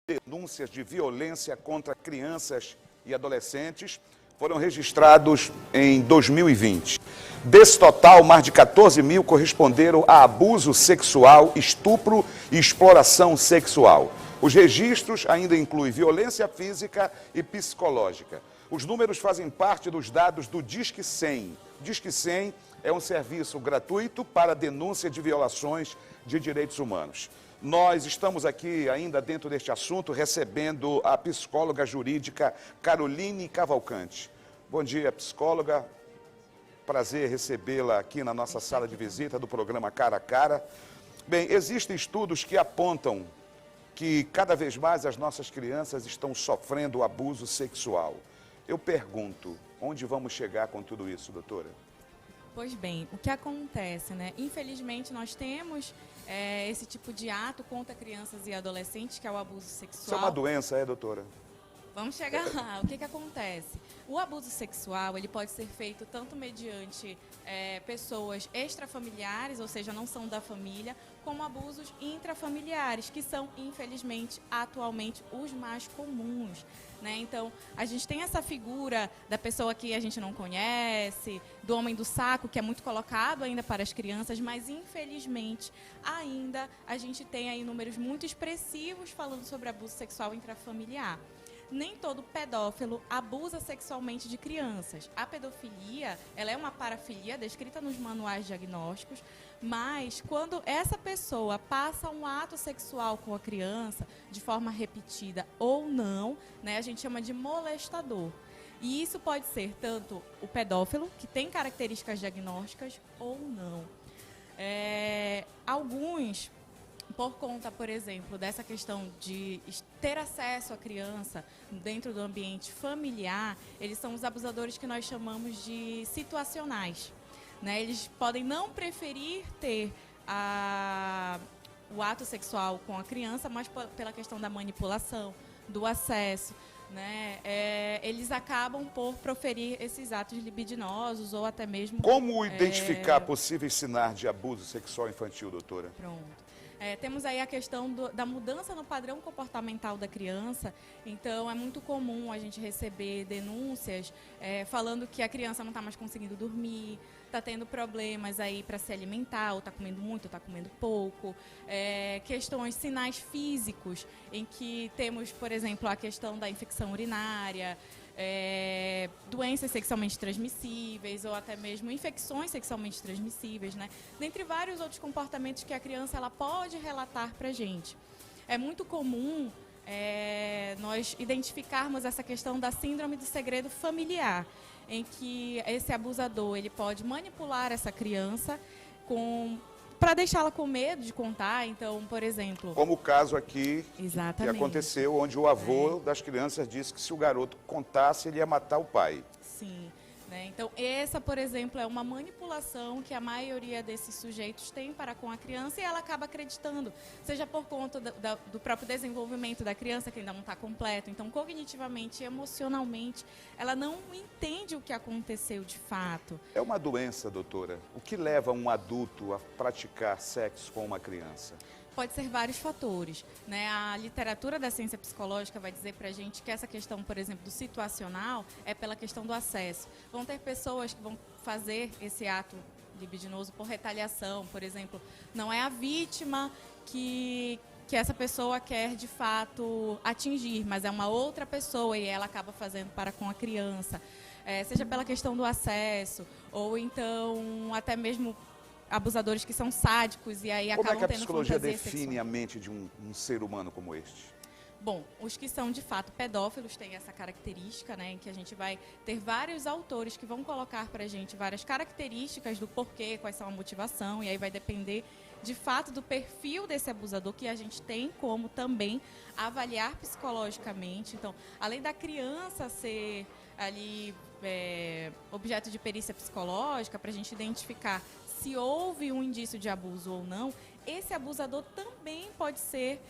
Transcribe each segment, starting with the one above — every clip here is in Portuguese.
denúncias de violência contra crianças e adolescentes foram registrados em 2020. Desse total, mais de 14 mil corresponderam a abuso sexual, estupro e exploração sexual. Os registros ainda incluem violência física e psicológica. Os números fazem parte dos dados do Disque 100. Disque 100 é um serviço gratuito para denúncia de violações de direitos humanos. Nós estamos aqui ainda dentro deste assunto recebendo a psicóloga jurídica Caroline Cavalcante. Bom dia, psicóloga. Prazer recebê-la aqui na nossa sala de visita do programa Cara a Cara. Bem, existem estudos que apontam que cada vez mais as nossas crianças estão sofrendo abuso sexual. Eu pergunto, onde vamos chegar com tudo isso, doutora? Pois bem, o que acontece, né? Infelizmente, nós temos esse tipo de ato contra crianças e adolescentes, que é o abuso sexual. Isso é uma doença, doutora? Vamos chegar lá. O que acontece? O abuso sexual, ele pode ser feito tanto mediante pessoas extrafamiliares, ou seja, não são da família, como abusos intrafamiliares, que são, infelizmente, atualmente, os mais comuns. Né? Então, a gente tem essa figura da pessoa que a gente não conhece, do homem do saco, que é muito colocado ainda para as crianças, mas, infelizmente, ainda a gente tem aí números muito expressivos falando sobre abuso sexual intrafamiliar. Nem todo pedófilo abusa sexualmente de crianças. A pedofilia, ela é uma parafilia descrita nos manuais diagnósticos, mas quando essa pessoa passa um ato sexual com a criança, de forma repetida ou não, né, a gente chama de molestador. E isso pode ser tanto o pedófilo, que tem características diagnósticas, ou não. Alguns, por conta, por exemplo, dessa questão de ter acesso à criança dentro do ambiente familiar, eles são os abusadores que nós chamamos de situacionais. Né? Eles podem não preferir ter o ato sexual com a criança, mas pela questão da manipulação, do acesso. Né? Eles acabam por proferir esses atos libidinosos ou até mesmo... Como identificar possíveis sinais de abuso sexual infantil, doutora? Pronto. Temos aí a questão da mudança no padrão comportamental da criança. Então, é muito comum a gente receber denúncias falando que a criança não está mais conseguindo dormir, está tendo problemas aí para se alimentar, ou está comendo muito, ou está comendo pouco. Questões, sinais físicos, em que temos, por exemplo, a questão da infecção urinária, doenças sexualmente transmissíveis ou até mesmo infecções sexualmente transmissíveis, né? Dentre vários outros comportamentos que a criança ela pode relatar para a gente. É muito comum nós identificarmos essa questão da síndrome do segredo familiar, em que esse abusador ele pode manipular essa criança para deixá-la com medo de contar. Então, por exemplo... Como o caso aqui Exatamente. Que aconteceu, onde o avô das crianças disse que se o garoto contasse, ele ia matar o pai. Sim. Né? Então, essa, por exemplo, é uma manipulação que a maioria desses sujeitos tem para com a criança e ela acaba acreditando, seja por conta do próprio desenvolvimento da criança, que ainda não está completo. Então, cognitivamente, emocionalmente, ela não entende o que aconteceu de fato. É uma doença, doutora. O que leva um adulto a praticar sexo com uma criança? Pode ser vários fatores. Né? A literatura da ciência psicológica vai dizer para a gente que essa questão, por exemplo, do situacional é pela questão do acesso. Vão ter pessoas que vão fazer esse ato libidinoso por retaliação, por exemplo. Não é a vítima que essa pessoa quer, de fato, atingir, mas é uma outra pessoa e ela acaba fazendo para com a criança. Seja pela questão do acesso, ou então até mesmo abusadores que são sádicos e aí acabam tendo Como é que a psicologia define sexual. a mente de um ser humano como este? Bom, os que são de fato pedófilos têm essa característica, né, em que a gente vai ter vários autores que vão colocar para a gente várias características do porquê, quais são a motivação, e aí vai depender de fato do perfil desse abusador, que a gente tem como também avaliar psicologicamente. Então, além da criança ser ali objeto de perícia psicológica, para a gente identificar se houve um indício de abuso ou não, esse abusador também pode ser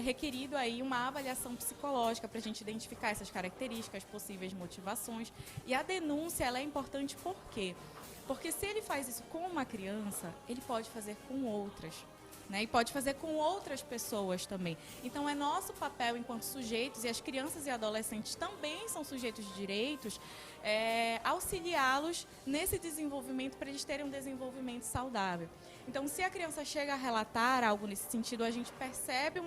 requerido aí uma avaliação psicológica para a gente identificar essas características, possíveis motivações. E a denúncia ela é importante por quê? Porque se ele faz isso com uma criança, ele pode fazer com outras. né? E pode fazer com outras pessoas também. Então, é nosso papel enquanto sujeitos, e as crianças e adolescentes também são sujeitos de direitos, auxiliá-los nesse desenvolvimento para eles terem um desenvolvimento saudável. Então, se a criança chega a relatar algo nesse sentido, a gente percebe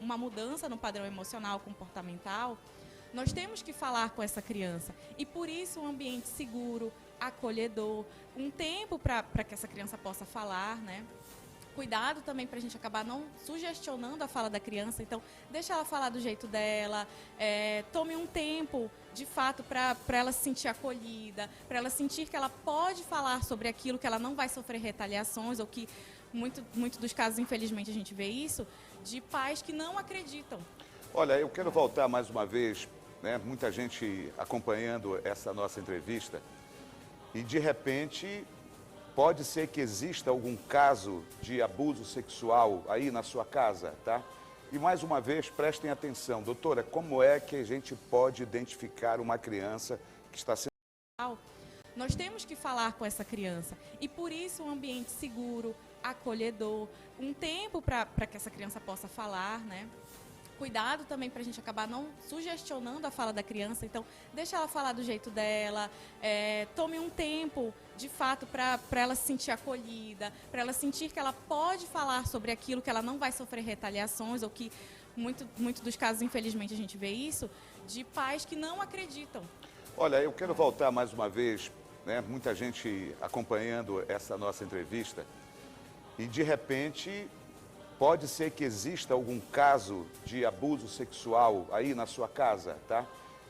uma mudança no padrão emocional, comportamental, nós temos que falar com essa criança. E por isso um ambiente seguro, acolhedor, um tempo para que essa criança possa falar, né? Cuidado também para a gente acabar não sugestionando a fala da criança. Então, deixa ela falar do jeito dela, tome um tempo, de fato, para ela se sentir acolhida, para ela sentir que ela pode falar sobre aquilo, que ela não vai sofrer retaliações, ou que, muito dos casos, infelizmente, a gente vê isso, de pais que não acreditam. Olha, eu quero voltar mais uma vez, né? Muita gente acompanhando essa nossa entrevista e, de repente, pode ser que exista algum caso de abuso sexual aí na sua casa, tá? E, mais uma vez, prestem atenção. Doutora, como é que a gente pode identificar uma criança que está sendo... Nós temos que falar com essa criança. E, por isso, um ambiente seguro, acolhedor, um tempo para que essa criança possa falar, né? Cuidado também para a gente acabar não sugestionando a fala da criança. Então, deixa ela falar do jeito dela, tome um tempo, de fato, para ela se sentir acolhida, para ela sentir que ela pode falar sobre aquilo, que ela não vai sofrer retaliações, ou que, muito dos casos, infelizmente, a gente vê isso, de pais que não acreditam. Olha, eu quero voltar mais uma vez, né? Muita gente acompanhando essa nossa entrevista e, de repente... pode ser que exista algum caso de abuso sexual aí na sua casa, tá?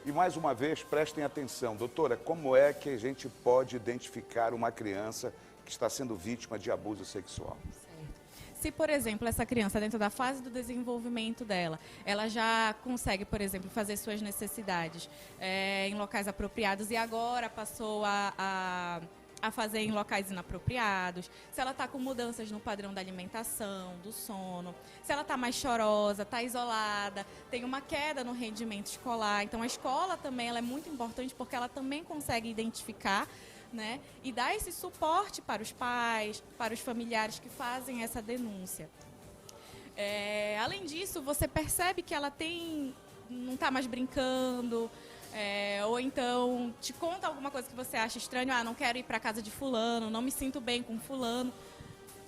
E, mais uma vez, prestem atenção. Doutora, como é que a gente pode identificar uma criança que está sendo vítima de abuso sexual? Se, por exemplo, essa criança, dentro da fase do desenvolvimento dela, ela já consegue, por exemplo, fazer suas necessidades em locais apropriados e agora passou a fazer em locais inapropriados, se ela está com mudanças no padrão da alimentação, do sono, se ela está mais chorosa, está isolada, tem uma queda no rendimento escolar. Então, a escola também ela é muito importante porque ela também consegue identificar, né, e dar esse suporte para os pais, para os familiares que fazem essa denúncia. Além disso, você percebe que ela não está mais brincando, ou então te conta alguma coisa que você acha estranho, não quero ir para a casa de fulano, não me sinto bem com fulano.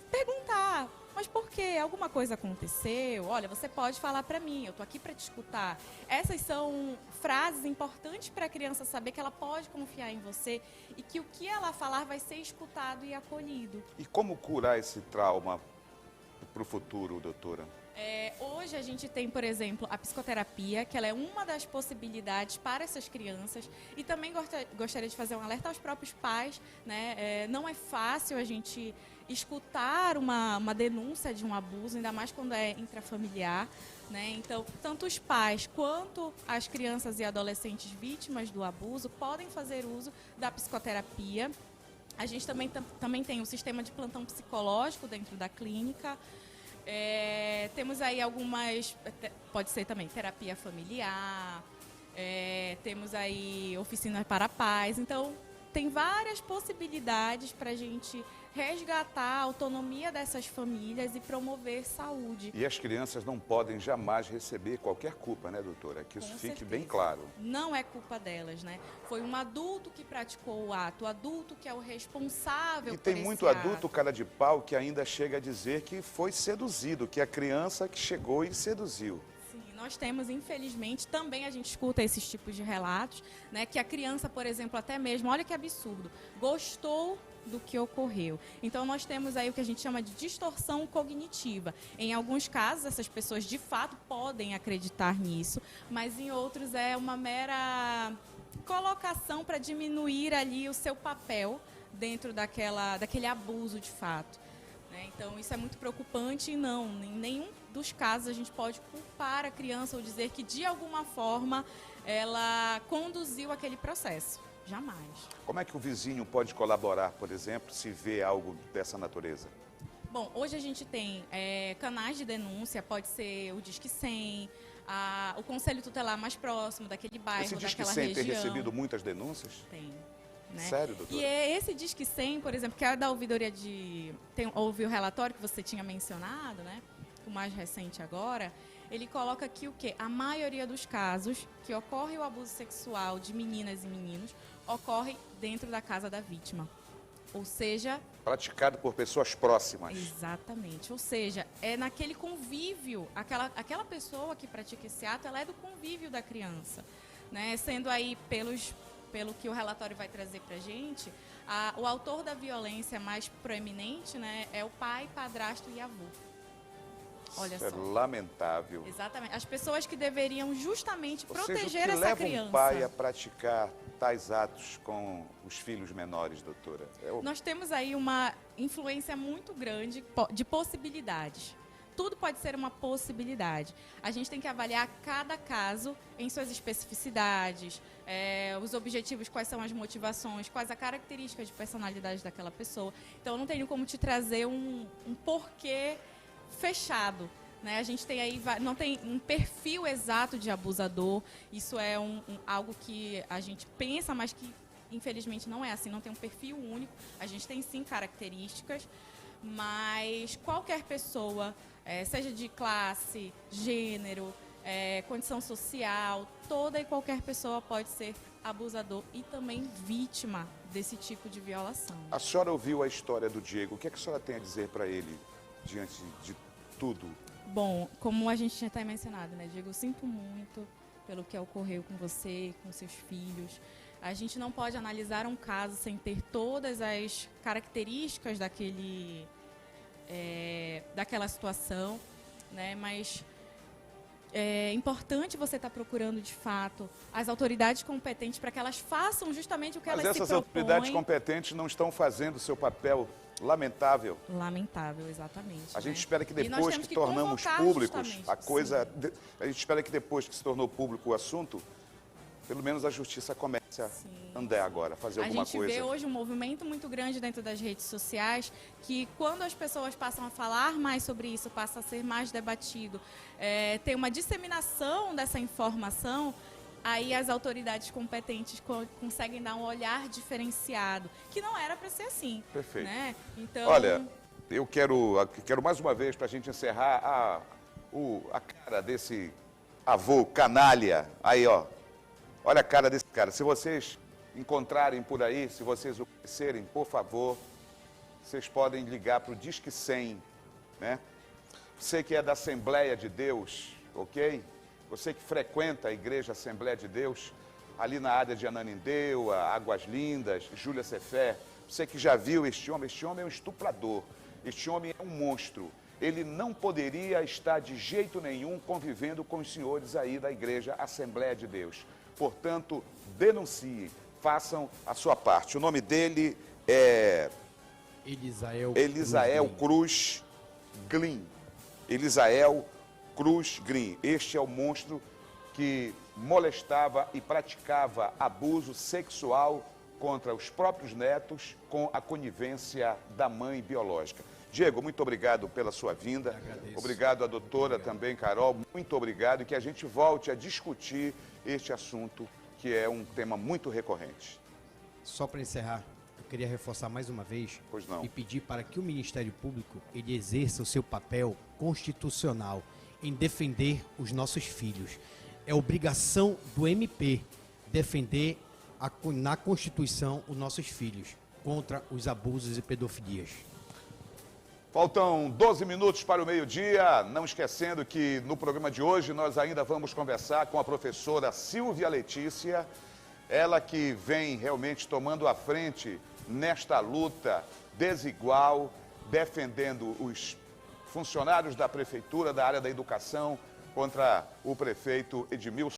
Perguntar, mas por quê? Alguma coisa aconteceu? Olha, você pode falar para mim, eu estou aqui para te escutar. Essas são frases importantes para a criança saber que ela pode confiar em você e que o que ela falar vai ser escutado e acolhido. E como curar esse trauma para o futuro, doutora? Hoje a gente tem, por exemplo, a psicoterapia, que ela é uma das possibilidades para essas crianças. E também gostaria de fazer um alerta aos próprios pais, né? Não é fácil a gente escutar uma denúncia de um abuso, ainda mais quando é intrafamiliar, né? Então, tanto os pais quanto as crianças e adolescentes vítimas do abuso podem fazer uso da psicoterapia. A gente também tem o sistema de plantão psicológico dentro da clínica. Temos aí algumas, pode ser também terapia familiar, temos aí oficinas para pais. Então, tem várias possibilidades para a gente resgatar a autonomia dessas famílias e promover saúde. E as crianças não podem jamais receber qualquer culpa, né, doutora? Que isso fique bem claro. Não é culpa delas, né? Foi um adulto que praticou o ato, o adulto que é o responsável por esse ato. E tem muito adulto cara de pau que ainda chega a dizer que foi seduzido, que é a criança que chegou e seduziu. Nós temos, infelizmente, também a gente escuta esses tipos de relatos, né? Que a criança, por exemplo, até mesmo, olha que absurdo, gostou do que ocorreu. Então, nós temos aí o que a gente chama de distorção cognitiva. Em alguns casos, essas pessoas, de fato, podem acreditar nisso, mas em outros é uma mera colocação para diminuir ali o seu papel dentro daquele abuso de fato. Então, isso é muito preocupante e não, em nenhum dos casos a gente pode culpar a criança ou dizer que, de alguma forma, ela conduziu aquele processo. Jamais. Como é que o vizinho pode colaborar, por exemplo, se vê algo dessa natureza? Bom, hoje a gente tem canais de denúncia, pode ser o Disque 100, o Conselho Tutelar mais próximo daquele bairro, Esse Disque daquela 100 região. tem recebido muitas denúncias? Tem. Né? Sério, doutora? E esse Disque 100, por exemplo, que é da ouvidoria de... Houve o relatório que você tinha mencionado, né? O mais recente agora, ele coloca aqui o quê? A maioria dos casos que ocorre o abuso sexual de meninas e meninos ocorre dentro da casa da vítima. Ou seja... Praticado por pessoas próximas. Exatamente. Ou seja, é naquele convívio, aquela pessoa que pratica esse ato, ela é do convívio da criança. Né? Sendo aí, pelo que o relatório vai trazer para a gente, o autor da violência mais proeminente, né, é o pai, padrasto e avô. Olha Isso só. é lamentável. Exatamente. As pessoas que deveriam justamente Ou seja, proteger o que essa leva criança. um pai a praticar tais atos com os filhos menores, doutora? Nós temos aí uma influência muito grande de possibilidades. Tudo pode ser uma possibilidade. A gente tem que avaliar cada caso em suas especificidades, os objetivos, quais são as motivações, quais as características de personalidade daquela pessoa. Então, eu não tenho como te trazer um porquê fechado. Né? A gente tem aí, não tem um perfil exato de abusador. Isso é algo que a gente pensa, mas que infelizmente não é assim, não tem um perfil único. A gente tem sim características, mas qualquer pessoa, seja de classe, gênero, condição social, toda e qualquer pessoa pode ser abusador e também vítima desse tipo de violação. A senhora ouviu a história do Diego. O que é que a senhora tem a dizer para ele diante de tudo? Bom, como a gente já está mencionado, né, Diego, eu sinto muito pelo que ocorreu com você, com seus filhos. A gente não pode analisar um caso sem ter todas as características daquela situação, né? Mas é importante você estar procurando, de fato, as autoridades competentes para que elas façam justamente o que elas se propõem. Mas essas autoridades competentes não estão fazendo o seu papel lamentável. Lamentável, exatamente. A gente né? espera que E nós depois temos que tornamos públicos justamente, a coisa... sim. A gente espera que depois que se tornou público o assunto, pelo menos a justiça comece a andar agora, fazer alguma coisa. A gente vê hoje um movimento muito grande dentro das redes sociais, que quando as pessoas passam a falar mais sobre isso, passa a ser mais debatido, tem uma disseminação dessa informação, aí as autoridades competentes conseguem dar um olhar diferenciado, que não era para ser assim. Perfeito. Né? Então... Olha, eu quero mais uma vez, para a gente encerrar, a cara desse avô canalha. Aí, ó. Olha a cara desse cara. Se vocês encontrarem por aí, se vocês o conhecerem, por favor, vocês podem ligar para o Disque 100, né? Você que é da Assembleia de Deus, ok? Você que frequenta a Igreja Assembleia de Deus, ali na área de Ananindeua, Águas Lindas, Júlia Cefé, você que já viu este homem é um estuprador, este homem é um monstro. Ele não poderia estar de jeito nenhum convivendo com os senhores aí da Igreja Assembleia de Deus. Portanto, denunciem, façam a sua parte. O nome dele é Elisael Cruz Glynn. Elisael Cruz Glynn. Este é o monstro que molestava e praticava abuso sexual contra os próprios netos com a conivência da mãe biológica. Diego, muito obrigado pela sua vinda. Obrigado à doutora também, Carol. Muito obrigado e que a gente volte a discutir este assunto, que é um tema muito recorrente. Só para encerrar, eu queria reforçar mais uma vez e pedir para que o Ministério Público ele exerça o seu papel constitucional em defender os nossos filhos. É obrigação do MP defender na Constituição os nossos filhos contra os abusos e pedofilias. Faltam 12 minutos para o meio-dia, não esquecendo que no programa de hoje nós ainda vamos conversar com a professora Silvia Letícia, ela que vem realmente tomando a frente nesta luta desigual, defendendo os funcionários da prefeitura, da área da educação, contra o prefeito Edmilson